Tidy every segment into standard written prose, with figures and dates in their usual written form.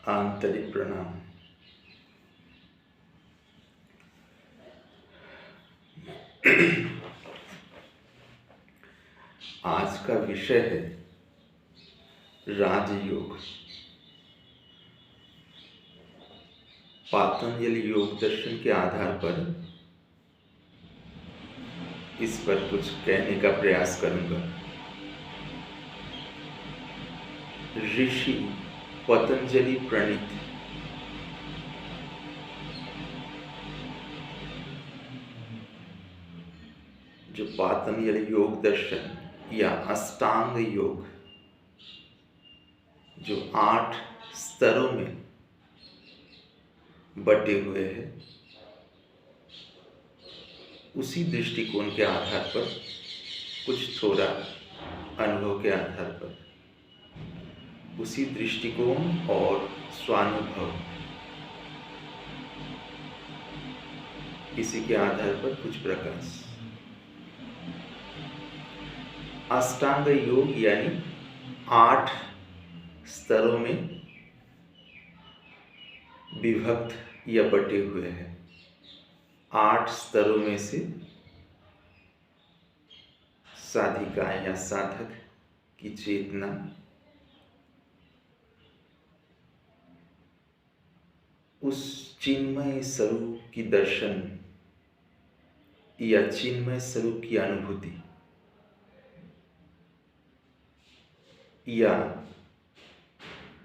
आंतरिक प्रणाम। आज का विषय है राजयोग। पातंजलि योग दर्शन के आधार पर इस पर कुछ कहने का प्रयास करूंगा। ऋषि पतंजलि प्रणीत जो पातंजलि योग दर्शन या अष्टांग योग जो 8 स्तरों में बटे हुए हैं, उसी दृष्टिकोण के आधार पर कुछ थोड़ा अनुभव के आधार पर उसी दृष्टिकोण और स्वानुभव इसी के आधार पर कुछ प्रकाश। अष्टांग योग यानी 8 स्तरों में विभक्त या बटे हुए हैं। 8 स्तरों में से साधिका या साधक की चेतना उस चिन्मय स्वरूप की दर्शन या चिन्मय स्वरूप की अनुभूति या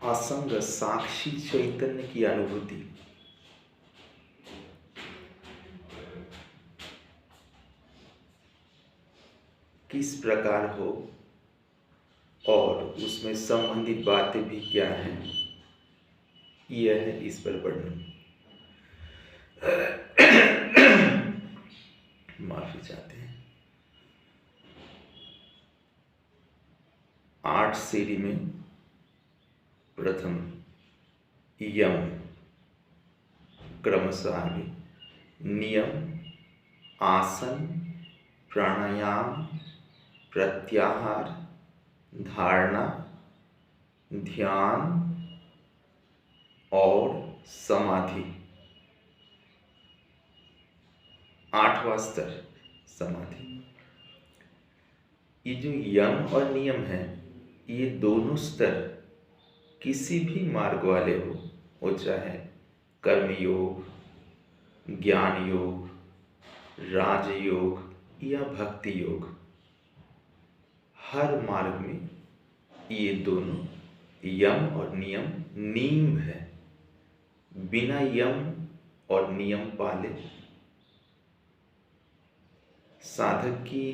असंग साक्षी चैतन्य की अनुभूति किस प्रकार हो और उसमें संबंधित बातें भी क्या हैं, यह है इस पर वर्णन। माफी चाहते हैं। 8 सीढ़ी में प्रथम यम, क्रमशः आगे नियम, आसन, प्राणायाम, प्रत्याहार, धारणा, ध्यान और समाधि। 8वां स्तर समाधि। ये जो यम और नियम है, ये दोनों स्तर किसी भी मार्ग वाले हो, वो चाहे कर्म योग, ज्ञान योग, राजयोग या भक्ति योग, हर मार्ग में ये दोनों यम और नियम नींव है। बिना यम और नियम पाले साधक की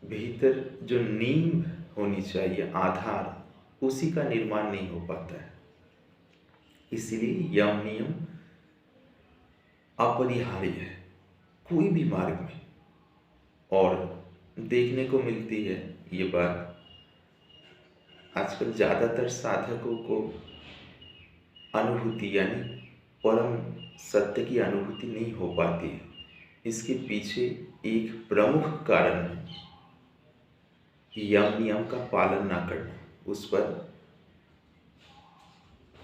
भीतर जो नींव होनी चाहिए, आधार, उसी का निर्माण नहीं हो पाता है। इसलिए यम नियम अपरिहार्य है कोई भी मार्ग में। और देखने को मिलती है ये बात, आजकल ज़्यादातर साधकों को अनुभूति यानी परम सत्य की अनुभूति नहीं हो पाती है। इसके पीछे एक प्रमुख कारण है यम नियम का पालन ना करना, उस पर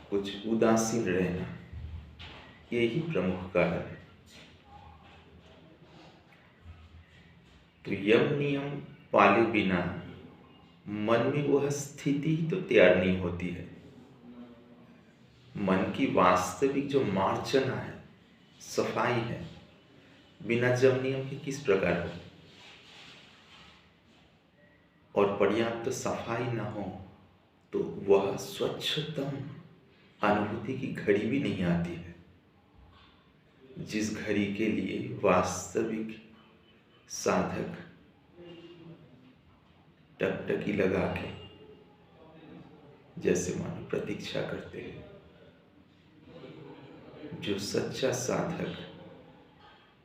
कुछ उदासीन रहना, यही प्रमुख कारण है। तो यम नियम पाले बिना मन में वह स्थिति तो तैयार नहीं होती है। मन की वास्तविक जो मार्जना है, सफाई है, बिना यम नियम के किस प्रकार हो। और पर्याप्त सफाई ना हो तो वह स्वच्छतम अनुभूति की घड़ी भी नहीं आती है, जिस घड़ी के लिए वास्तविक साधक टकटकी लगा के जैसे मानो प्रतीक्षा करते हैं। जो सच्चा साधक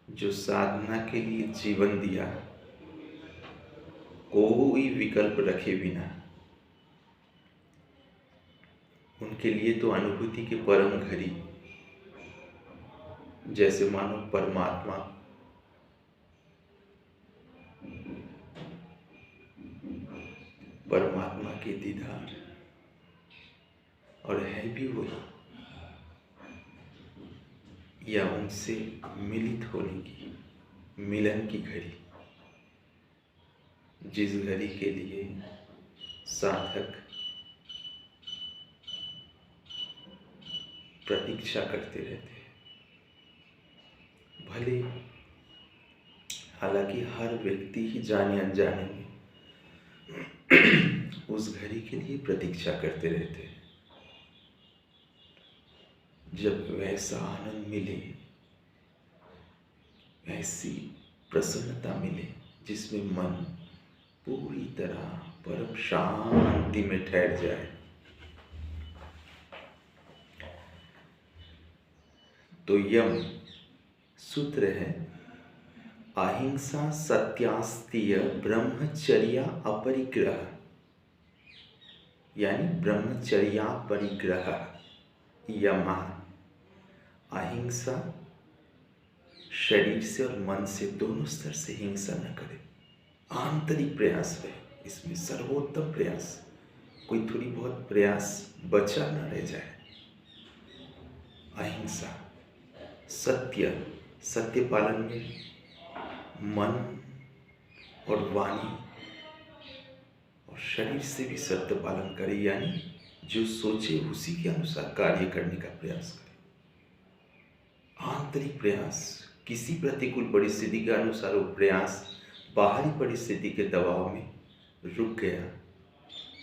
जो साधना के लिए जीवन दिया, कोई विकल्प रखे बिना, उनके लिए तो अनुभूति के परम घड़ी जैसे मानो परमात्मा परमात्मा के दीदार, और है भी वही, या उनसे मिलित होने की, मिलन की घड़ी, जिस घड़ी के लिए साधक प्रतीक्षा करते रहते हैं। भले हालांकि हर व्यक्ति ही जाने अनजाने में उस घड़ी के लिए प्रतीक्षा करते रहते हैं, जब वैसा आनंद मिले, ऐसी प्रसन्नता मिले जिसमें मन पूरी तरह परम शांति में ठहर जाए। तो यम सूत्र है, अहिंसा सत्यास्तीय ब्रह्मचर्या अपरिग्रह, यानी ब्रह्मचर्या परिग्रह। यम, अहिंसा, शरीर से और मन से दोनों स्तर से हिंसा न करे, आंतरिक प्रयास रहे, इसमें सर्वोत्तम प्रयास, कोई थोड़ी बहुत प्रयास बचा न रह जाए। अहिंसा, सत्य, सत्य पालन में मन और वाणी और शरीर से भी सत्य पालन करे, यानी जो सोचे उसी के अनुसार कार्य करने का प्रयास करे। आंतरिक प्रयास, किसी प्रतिकूल परिस्थिति के अनुसार वो प्रयास बाहरी परिस्थिति के दबाव में रुक गया,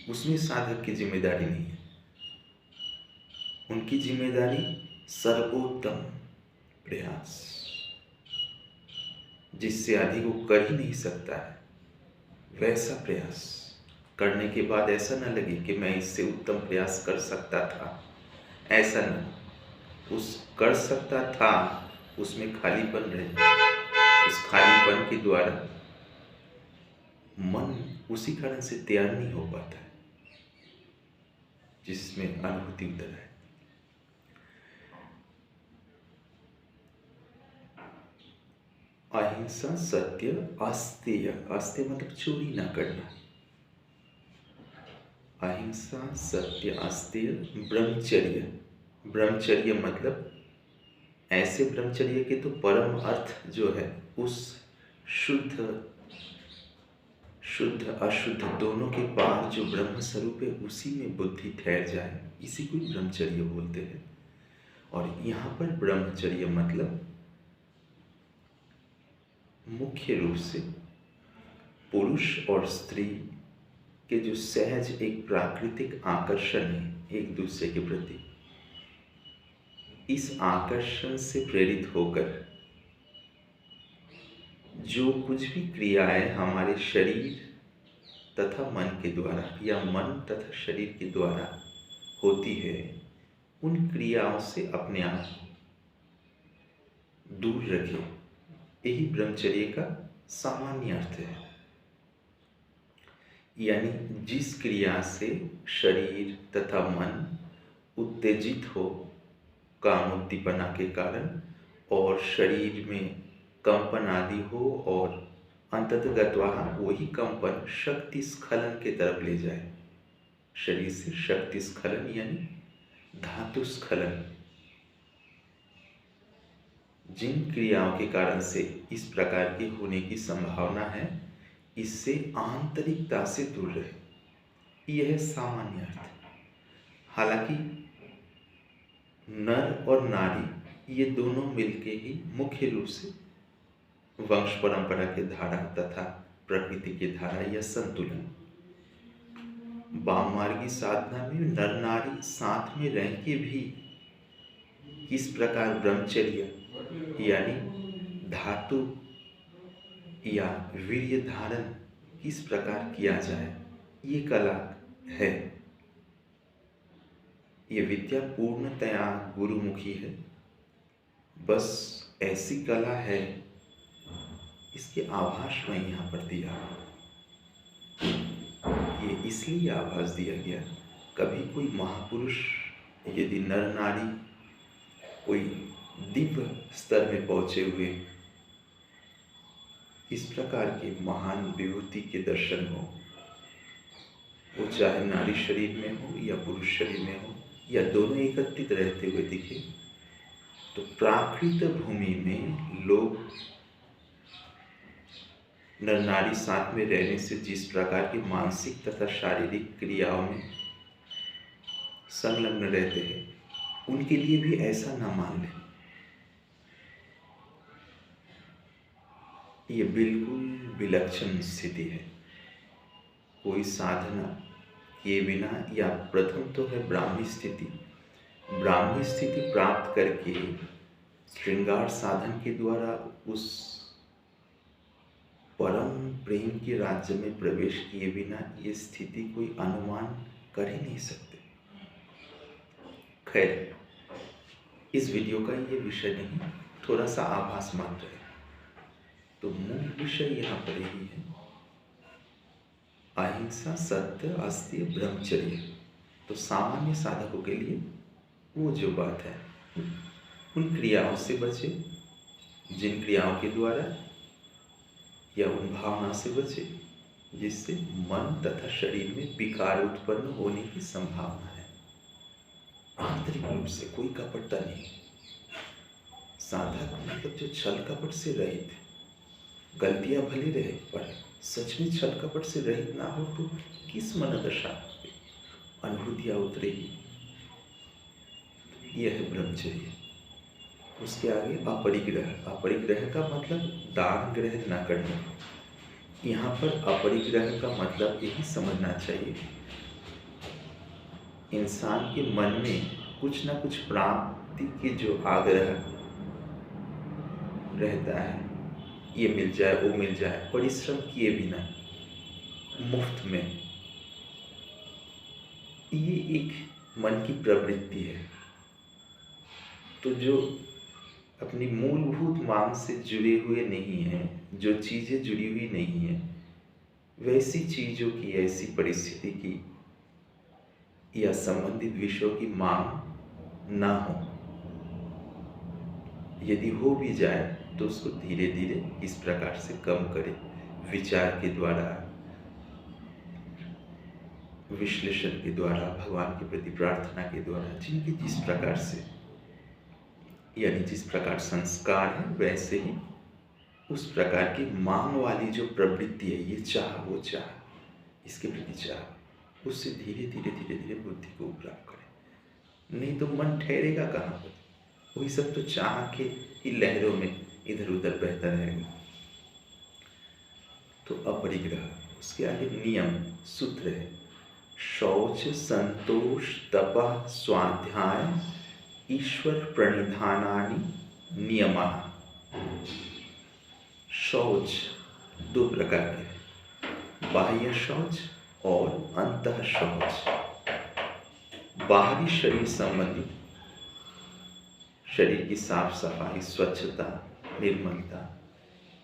उसमें साधक की जिम्मेदारी नहीं है। उनकी जिम्मेदारी सर्वोत्तम प्रयास, जिससे अधिक वो कर ही नहीं सकता है, वैसा प्रयास करने के बाद ऐसा न लगे कि मैं इससे उत्तम प्रयास कर सकता था, ऐसा न, उस कर सकता था उसमें खालीपन रहे, उस खालीपन के द्वारा मन उसी कारण से तैयार नहीं हो पाता है जिसमें अनुभूति उतर है। अहिंसा सत्य अस्तेय, अस्तेय मतलब चोरी ना करना। अहिंसा सत्य अस्तेय ब्रह्मचर्य, ब्रह्मचर्य मतलब ऐसे ब्रह्मचर्य के तो परम अर्थ जो है उस शुद्ध अशुद्ध दोनों के पार जो ब्रह्म स्वरूप है उसी में बुद्धि ठहर जाए, इसी को ब्रह्मचर्य बोलते हैं। और यहाँ पर ब्रह्मचर्य मतलब मुख्य रूप से पुरुष और स्त्री के जो सहज एक प्राकृतिक आकर्षण है एक दूसरे के प्रति, इस आकर्षण से प्रेरित होकर जो कुछ भी क्रियाएं हमारे शरीर तथा मन के द्वारा या मन तथा शरीर के द्वारा होती है, उन क्रियाओं से अपने आप दूर रखें, यही ब्रह्मचर्य का सामान्य अर्थ है। यानी जिस क्रिया से शरीर तथा मन उत्तेजित हो काम उद्दीपना के कारण और शरीर में कंपन आदि हो और अंततगत्वा वही कंपन शक्ति स्खलन के तरफ ले जाए, शरीर से शक्ति स्खलन यानी धातु स्खलन, जिन क्रियाओं के कारण से इस प्रकार की होने की संभावना है, इससे आंतरिकता से दूर रहे, यह सामान्य अर्थ। हालांकि नर और नारी ये दोनों मिलके ही मुख्य रूप से वंश परंपरा के धारा तथा प्रकृति की धारा या संतुलन, वाममार्गी साधना में नर नारी साथ में रह के भी किस प्रकार ब्रह्मचर्य यानी धातु या वीर्य धारण किस प्रकार किया जाए, ये कला है। ये विद्या पूर्णतया गुरुमुखी है, बस ऐसी कला है, इसके आभास में यहाँ पर दिया। ये इसलिए आभास दिया गया, कभी कोई महापुरुष यदि नर नारी कोई दिव्य स्तर में पहुँचे हुए इस प्रकार के महान विभूति के दर्शन हो, वो चाहे नारी शरीर में हो या पुरुष शरीर में हो, या दोनों एकत्रित रहते हुए दिखे तो प्राकृत भूमि में लोग नर नारी साथ में रहने से जिस प्रकार की मानसिक तथा शारीरिक क्रियाओं में संलग्न रहते हैं उनके लिए भी ऐसा न मान लें। ये बिल्कुल विलक्षण स्थिति है। कोई साधना किए बिना या प्रथम तो है ब्राह्मी स्थिति। ब्राह्मी स्थिति प्राप्त करके श्रृंगार साधन के द्वारा उस परम प्रेम के राज्य में प्रवेश किए बिना ये स्थिति कोई अनुमान कर ही नहीं सकते। खैर, इस वीडियो का ये विषय नहीं, थोड़ा सा आभास मात्र है। तो मूल विषय यहाँ पर यही है, अहिंसा, सत्य, अस्त्य, ब्रह्मचर्य। तो सामान्य साधकों के लिए वो जो बात है, उन क्रियाओं से बचे जिन क्रियाओं के द्वारा या उन भावना से बचे जिससे मन तथा शरीर में विकार उत्पन्न होने की संभावना है। आंतरिक रूप से कोई कपटता नहीं। साधक मतलब जो छल कपट से रहित, गलतियां भले रहे पर सच में छल कपट से रहित ना हो तो किस मनोदशा अनुभूतियां उतरेगी। यह है ब्रह्मचर्य। उसके आगे अपरिग्रह। अपरिग्रह का मतलब दान ग्रहण ना करना। यहाँ पर अपरिग्रह का मतलब यही समझना चाहिए, इंसान के मन में कुछ ना कुछ प्राप्ति के जो आग्रह रहता है, ये मिल जाए वो मिल जाए, परिश्रम किए बिना मुफ्त में, ये एक मन की प्रवृत्ति है। तो जो अपनी मूलभूत मांग से जुड़े हुए नहीं हैं, जो चीज़ें जुड़ी हुई नहीं हैं, वैसी चीज़ों की, ऐसी परिस्थिति की या संबंधित विषयों की मांग ना हो। यदि हो भी जाए तो उसको धीरे धीरे इस प्रकार से कम करें, विचार के द्वारा, विश्लेषण के द्वारा, भगवान के प्रति प्रार्थना के द्वारा, जिनके जिस प्रकार से, यानी जिस प्रकार संस्कार है वैसे ही उस प्रकार की मांग वाली जो प्रवृत्ति है, ये चाह वो चाह, इसके प्रति चाह, उससे धीरे धीरे धीरे धीरे बुद्धि को उपराम करें। नहीं तो मन ठहरेगा कहाँ पर, वही सब तो चाह के ही लहरों में इधर उधर बहता रहेगा। तो अपरिग्रह। उसके आगे नियम सूत्र है, शौच, संतोष, तपः, स्वाध्याय, ईश्वर प्रणिधानानि नियमः। शौच दो प्रकार के हैं, बाह्य शौच और अंतः शौच। बाहरी शरीर संबंधी, शरीर की साफ सफाई, स्वच्छता, निर्मलता,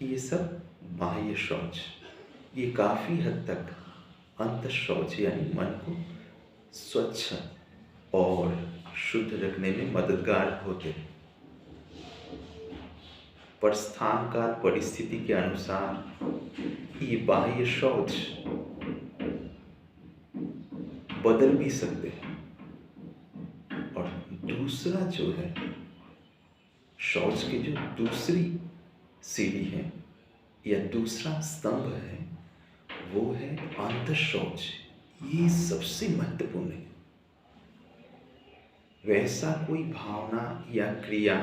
ये सब बाह्य शौच। ये काफ़ी हद तक अंतः शौच यानी मन को स्वच्छ और शुद्ध रखने में मददगार होते हैं। पर स्थान काल परिस्थिति के अनुसार ये बाह्य शौच बदल भी सकते हैं। और दूसरा जो है, शौच की जो दूसरी सीढ़ी है या दूसरा स्तंभ है, वो है अंतः शौच। ये सबसे महत्वपूर्ण है। वैसा कोई भावना या क्रिया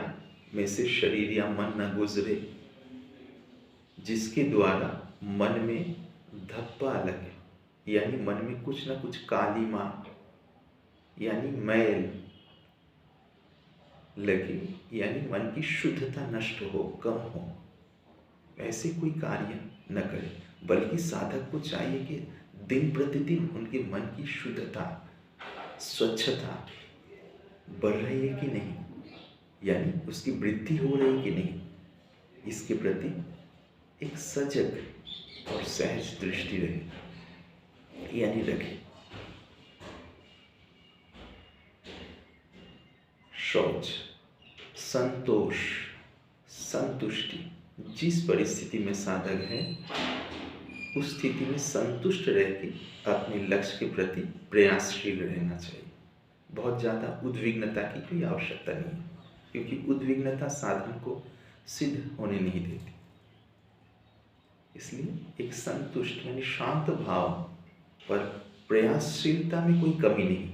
में से शरीर या मन न गुजरे जिसके द्वारा मन में धब्बा लगे, यानी मन में कुछ न कुछ कालिमा यानी मैल लगे, यानी मन की शुद्धता नष्ट हो, कम हो, ऐसे कोई कार्य न करे। बल्कि साधक को चाहिए कि दिन प्रतिदिन उनके मन की शुद्धता, स्वच्छता बढ़ रही है कि नहीं, यानी उसकी वृद्धि हो रही कि नहीं, इसके प्रति एक सजग और सहज दृष्टि रहे, यानी रखे। शौच, संतोष, संतुष्टि। जिस परिस्थिति में साधक है उस स्थिति में संतुष्ट रह के अपने लक्ष्य के प्रति प्रयासशील रहना चाहिए। बहुत ज़्यादा उद्विग्नता की कोई आवश्यकता नहीं है, क्योंकि उद्विग्नता साधन को सिद्ध होने नहीं देती। इसलिए एक संतुष्ट यानी शांत भाव पर प्रयासशीलता में कोई कमी नहीं।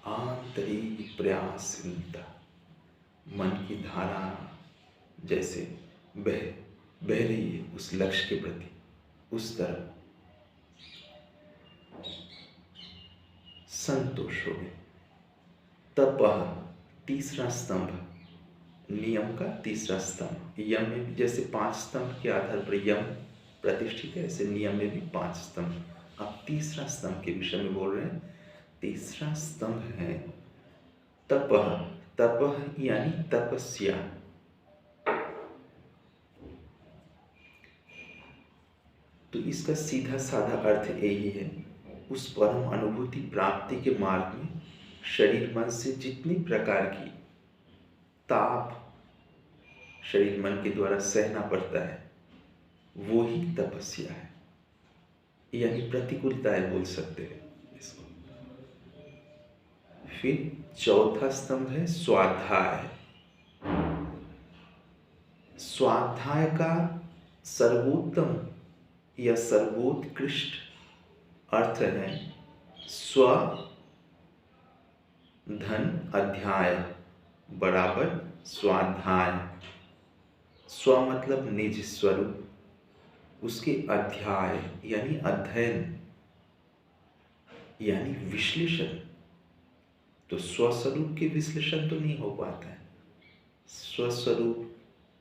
आंतरिक प्रयासशीलता, मन की धारा जैसे बह रही है उस लक्ष्य के प्रति, उस तरह संतोष हो गए। तपः, तीसरा स्तंभ, नियम का तीसरा स्तंभ। यम में भी जैसे 5 स्तंभ के आधार पर यम प्रतिष्ठित है, ऐसे नियम में भी 5 स्तंभ। अब तीसरा स्तंभ के विषय में बोल रहे हैं। तीसरा स्तंभ है तपः। तपः यानी तपस्या। तो इसका सीधा साधा अर्थ यही है, उस परम अनुभूति प्राप्ति के मार्ग में शरीर मन से जितनी प्रकार की ताप शरीर मन के द्वारा सहना पड़ता है, वो ही तपस्या है, यानी प्रतिकूलताएं बोल सकते हैं इसको। फिर चौथा स्तंभ है स्वाध्याय। स्वाध्याय का सर्वोत्तम या सर्वोत्कृष्ट अर्थ है स्व धन अध्याय बराबर स्वाध्याय। स्व मतलब निज स्वरूप, उसके अध्याय यानी अध्ययन यानी विश्लेषण। तो स्वस्वरूप के विश्लेषण तो नहीं हो पाता है। स्वस्वरूप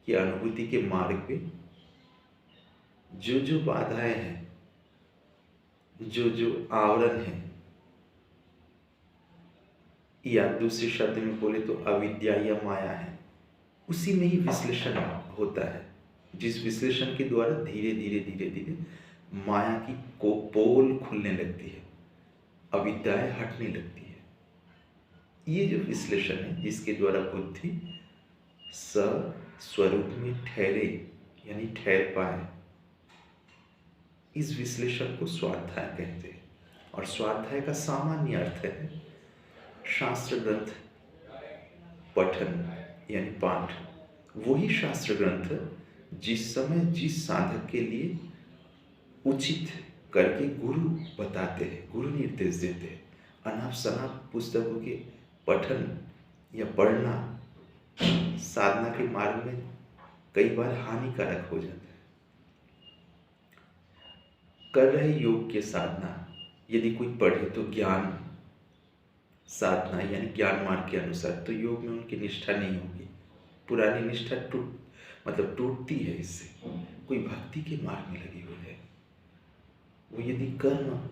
की अनुभूति के मार्ग पे जो जो बाधाएं हैं, जो जो आवरण है, या दूसरे शब्द में बोले तो अविद्या या माया है, उसी में ही विश्लेषण होता है। जिस विश्लेषण के द्वारा धीरे धीरे धीरे धीरे माया की को पोल खुलने लगती है, अविद्याएं हटने लगती है। ये जो विश्लेषण है, जिसके द्वारा बुद्धि स्वरूप में ठहरे यानी ठहर पाए, इस विश्लेषण को स्वाध्याय कहते हैं। और स्वाध्याय का सामान्य अर्थ है शास्त्र ग्रंथ पठन यानी पाठ। वही शास्त्र ग्रंथ जिस समय जिस साधक के लिए उचित करके गुरु बताते हैं, गुरु निर्देश देते हैं। अनाप शनाप पुस्तकों के पठन या पढ़ना साधना के मार्ग में कई बार हानिकारक हो जाता है। कर रहे योग के साधना यदि कोई पढ़े तो ज्ञान साधना यानी ज्ञान मार्ग के अनुसार, तो योग में उनकी निष्ठा नहीं होगी। पुरानी निष्ठा टूटती है इससे। कोई भक्ति के मार्ग में लगी हुई है, वो यदि कर्म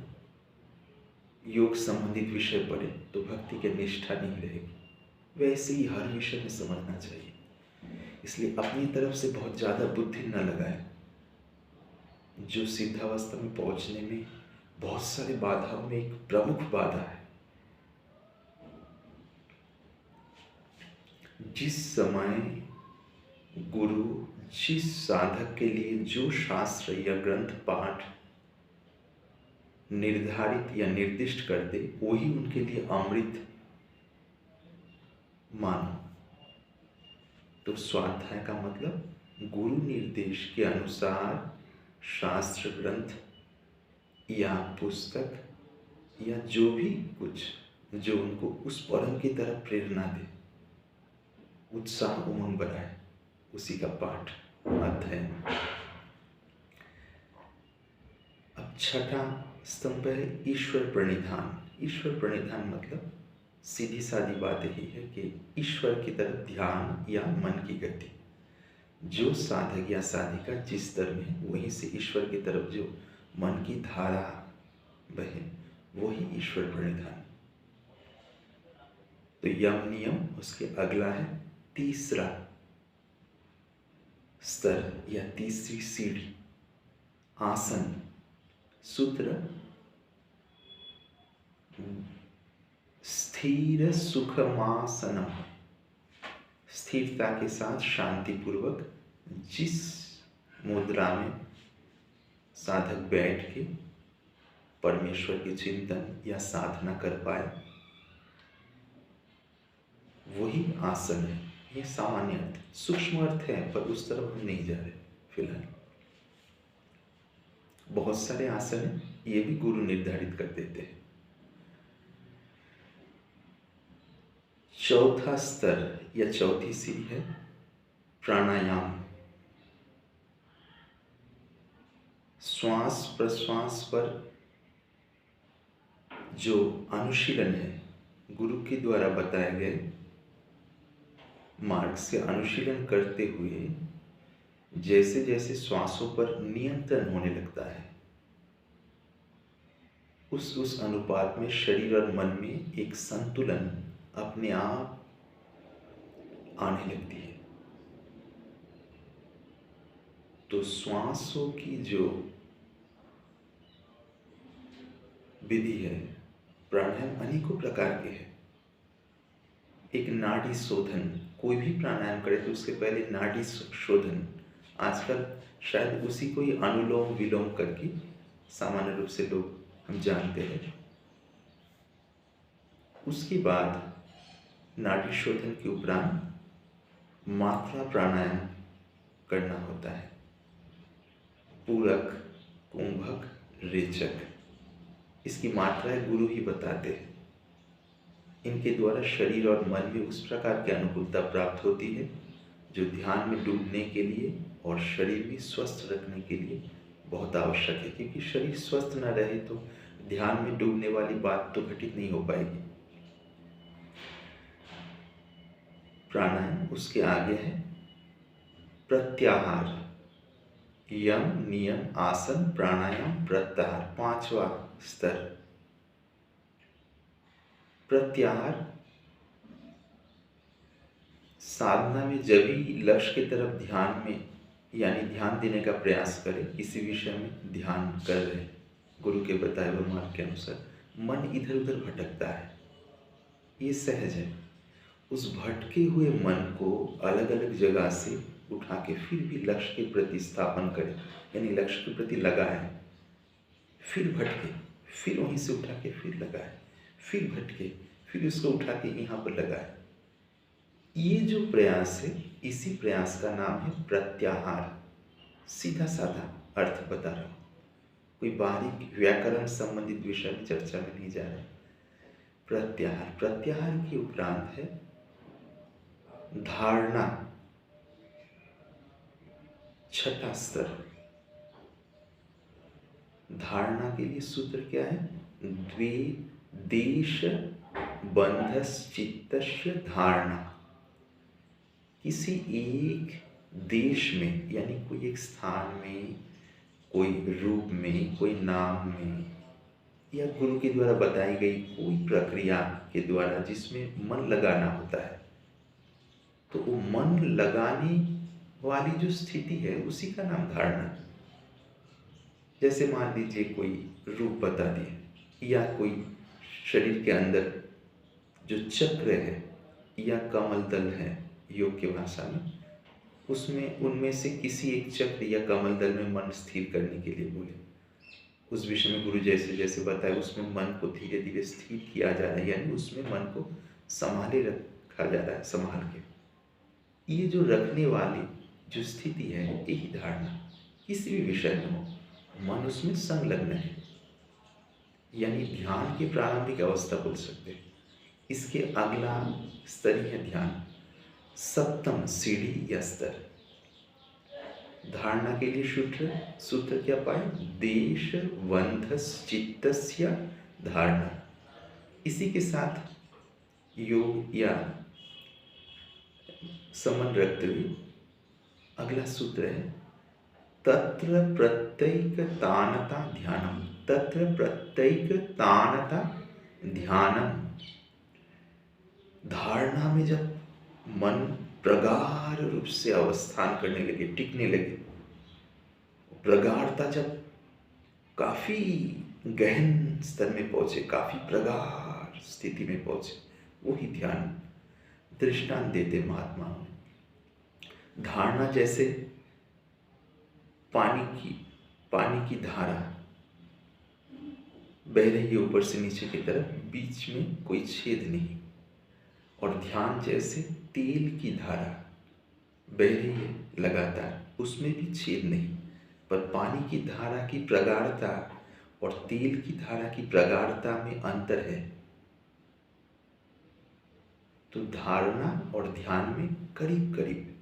योग संबंधित विषय पढ़े तो भक्ति की निष्ठा नहीं रहेगी। वैसे ही हर विषय में समझना चाहिए। इसलिए अपनी तरफ से बहुत ज़्यादा बुद्धि न लगाए। जो सिद्धावस्था में पहुंचने में बहुत सारे बाधाओं में एक प्रमुख बाधा है। जिस समय गुरु जिस साधक के लिए जो शास्त्र या ग्रंथ पाठ निर्धारित या निर्दिष्ट कर दे, वही उनके लिए अमृत मानो। तो स्वाध्याय का मतलब गुरु निर्देश के अनुसार शास्त्र ग्रंथ या पुस्तक या जो भी कुछ जो उनको उस परम की तरफ प्रेरणा दे, उत्साह उमंग बढ़ाए, उसी का पाठ अध्ययन। अब छठा स्तंभ है ईश्वर प्रणिधान। ईश्वर प्रणिधान मतलब सीधी सादी बात यही है कि ईश्वर की तरफ ध्यान या मन की गति। जो साधक या साधिका जिस स्तर में, वहीं से ईश्वर की तरफ जो मन की धारा बहे, वही ईश्वर प्रणिधान। तो यम नियम उसके अगला है तीसरा स्तर या तीसरी सीढ़ी आसन। सूत्र स्थिर सुखमासनम, स्थिरता के साथ शांतिपूर्वक जिस मुद्रा में साधक बैठ के परमेश्वर के चिंतन या साधना कर पाए, वही आसन है। ये सामान्य अर्थ, सूक्ष्म अर्थ है, पर उस तरफ हम नहीं जा रहे फिलहाल। बहुत सारे आसन हैं, ये भी गुरु निर्धारित कर देते हैं। चौथा स्तर या चौथी सीढ़ी है प्राणायाम। श्वास प्रश्वास पर जो अनुशीलन है, गुरु के द्वारा बताए गए मार्ग से अनुशीलन करते हुए जैसे जैसे श्वासों पर नियंत्रण होने लगता है, उस अनुपात में शरीर और मन में एक संतुलन अपने आप आने लगती है। तो श्वासों की जो विधि है, प्राणायाम अनेकों प्रकार के हैं। एक नाड़ी शोधन, कोई भी प्राणायाम करे तो उसके पहले नाड़ी शोधन, आजकल शायद उसी को ही अनुलोम विलोम करके सामान्य रूप से लोग हम जानते हैं। उसके बाद नाड़ी शोधन के उपरांत मात्रा प्राणायाम करना होता है। पूरक, कुंभक, रेचक, इसकी मात्राएं गुरु ही बताते हैं। इनके द्वारा शरीर और मन में उस प्रकार की अनुकूलता प्राप्त होती है जो ध्यान में डूबने के लिए और शरीर भी स्वस्थ रखने के लिए बहुत आवश्यक है। क्योंकि शरीर स्वस्थ न रहे तो ध्यान में डूबने वाली बात तो घटित नहीं हो पाएगी। प्राणायाम उसके आगे है प्रत्याहार। यम, नियम, आसन, प्राणायाम, प्रत्याहार, पांचवा स्तर। प्रत्याहार साधना में जब भी लक्ष्य की तरफ ध्यान में यानी ध्यान देने का प्रयास करें, किसी विषय में ध्यान कर रहे गुरु के बताए हुए मार्ग के अनुसार, मन इधर उधर भटकता है, ये सहज है। उस भटके हुए मन को अलग अलग जगह से उठा के फिर भी लक्ष्य के प्रति स्थापन करें, यानी लक्ष्य के प्रति लगाए, फिर भटके, फिर वहीं से उठा के फिर लगाए, फिर भटके, फिर उसको उठा के यहाँ पर लगाए। ये जो प्रयास है, इसी प्रयास का नाम है प्रत्याहार। सीधा साधा अर्थ बता रहा हूँ, कोई बारीक व्याकरण संबंधित विषय में चर्चा में नहीं जा रहा। प्रत्याहार, प्रत्याहार के उपरांत है धारणा, छठा स्तर। धारणा के लिए सूत्र क्या है? द्वे देश बंधश्चित्तस्य धारणा। किसी एक देश में यानी कोई एक स्थान में, कोई रूप में, कोई नाम में, या गुरु के द्वारा बताई गई कोई प्रक्रिया के द्वारा जिसमें मन लगाना होता है, तो वो मन लगाने वाली जो स्थिति है उसी का नाम धारणा। जैसे मान लीजिए कोई रूप बता दिए, या कोई शरीर के अंदर जो चक्र है या कमल दल है योग की भाषा में, उसमें उनमें से किसी एक चक्र या कमल दल में मन स्थिर करने के लिए बोले। उस विषय में गुरु जैसे जैसे बताए उसमें मन को धीरे धीरे स्थिर किया जा रहा है, यानी उसमें मन को संभाले रखा जा रहा है, संभाल के। ये जो रखने वाली जो स्थिति है, यही धारणा। किसी भी विषय में हो, मन उसमें संलग्न है, यानी ध्यान की प्रारंभिक अवस्था बोल सकते हैं। इसके अगला स्तर ही है ध्यान, सप्तम सीढ़ी या स्तर। धारणा के लिए सूत्र क्या पाए? देश बंधश्चित्तस्य धारणा। इसी के साथ योग या संबंध रखते हुए अगला सूत्र है तत्र प्रत्येक तानता ध्यानम। तत्र प्रत्येक तानता ध्यानम। धारणा में जब मन प्रगाढ़ रूप से अवस्थान करने लगे, टिकने लगे, प्रगाढ़ता जब काफी गहन स्तर में पहुंचे, काफी प्रगाढ़ स्थिति में पहुंचे, वही ध्यान। दृष्टांत देते महात्मा। धारणा जैसे पानी की धारा बह रही है ऊपर से नीचे की तरफ, बीच में कोई छेद नहीं, और ध्यान जैसे तेल की धारा बह रही है लगातार, उसमें भी छेद नहीं, पर पानी की धारा की प्रगाढ़ता और तेल की धारा की प्रगाढ़ता में अंतर है। तो धारणा और ध्यान में करीब करीब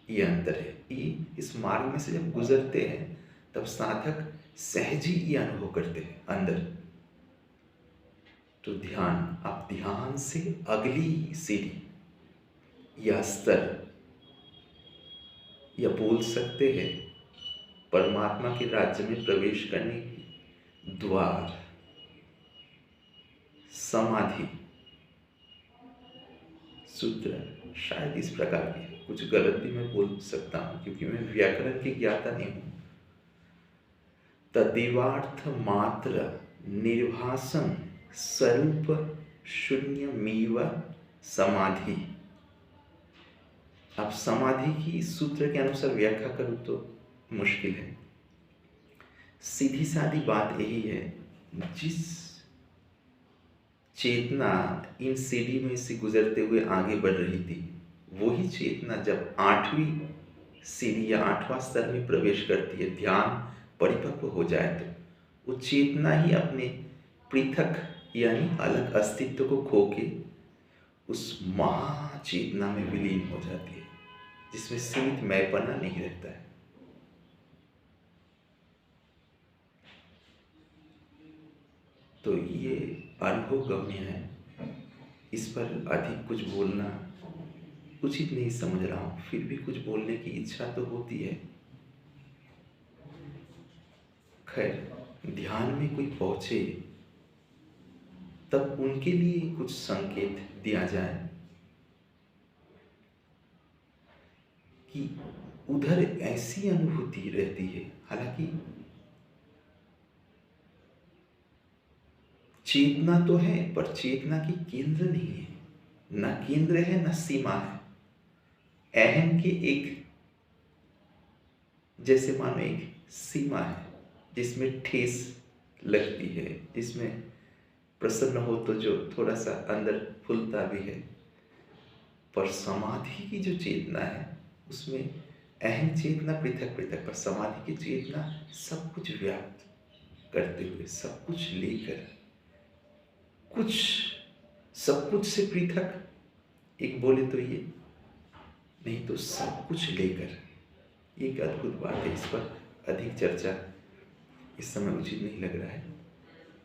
ये अंतर है। ये इस मार्ग में से जब गुजरते हैं तब साधक सहज ही ये अनुभव करते हैं अंदर। तो ध्यान, आप ध्यान से अगली सीढ़ी या स्तर या बोल सकते हैं परमात्मा के राज्य में प्रवेश करने की द्वार समाधि सूत्र शायद इस प्रकार की है। कुछ गलत भी मैं बोल सकता हूँ क्योंकि मैं व्याकरण की ज्ञाता नहीं हूँ। तदेवार्थ मात्र निर्भासम स्वरूप शून्यमेव समाधि। अब समाधि की सूत्र के अनुसार व्याख्या करूँ तो मुश्किल है। सीधी सादी बात यही है, जिस चेतना इन सीढ़ी में से गुजरते हुए आगे बढ़ रही थी, वही चेतना जब 8वीं सीढ़ी या 8वां स्तर में प्रवेश करती है, ध्यान परिपक्व हो जाए, तो वो चेतना ही अपने पृथक यानी अलग अस्तित्व को खो के उस महाचेतना में विलीन हो जाती है, जिसमें सीमित मैंपना नहीं रहता है। तो ये अनुभव गम्य है, इस पर अधिक कुछ बोलना उचित नहीं समझ रहा हूँ, फिर भी कुछ बोलने की इच्छा तो होती है। खैर, ध्यान में कोई पहुँचे तब उनके लिए कुछ संकेत दिया जाए कि उधर ऐसी अनुभूति रहती है, हालांकि चेतना तो है पर चेतना की केंद्र नहीं है, न केंद्र है न सीमा है। अहम की एक, जैसे मानो एक सीमा है जिसमें ठेस लगती है, जिसमें प्रसन्न हो तो जो थोड़ा सा अंदर फूलता भी है। पर समाधि की जो चेतना है उसमें अहम चेतना पृथक पृथक, पर समाधि की चेतना सब कुछ व्याप्त करते हुए, सब कुछ लेकर, कुछ सब कुछ से पृथक एक बोले तो ये नहीं, तो सब कुछ लेकर एक अद्भुत बात है। इस पर अधिक चर्चा इस समय उचित नहीं लग रहा है।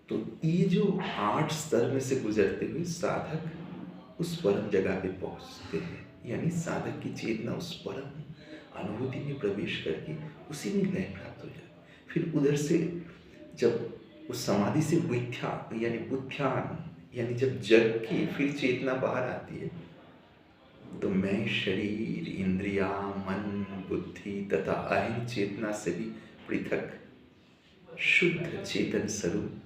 तो ये जो 8 स्तर में से गुजरते हुए साधक उस परम जगह पे पहुंचते हैं, यानी साधक की चेतना उस परम अनुभूति में प्रवेश करके उसी में लय प्राप्त हो जाए। फिर उधर से जब उस समाधि से व्युत्थान यानी बुद्ध्यान, यानी जब जग की फिर चेतना बाहर आती है, तो मैं शरीर, इंद्रिया, मन, बुद्धि तथा अहम चेतना से भी पृथक शुद्ध चेतन स्वरूप,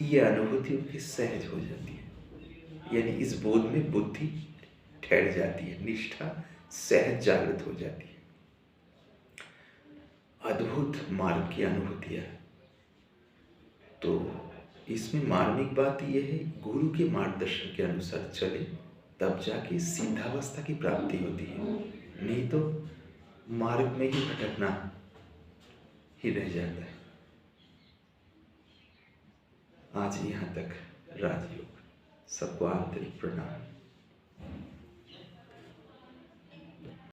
ये अनुभूति उनकी सहज हो जाती है। यानी इस बोध में बुद्धि ठहर जाती है, निष्ठा सहज जागृत हो जाती है। अद्भुत मार्ग की अनुभूतियाँ। तो इसमें मार्मिक बात यह है, गुरु के मार्गदर्शन के अनुसार चले तब जाके सिद्धावस्था की प्राप्ति होती है, नहीं तो मार्ग में ही भटकना ही रह जाता है। आज यहाँ तक राजयोग। सबको आंतरिक प्रणाम।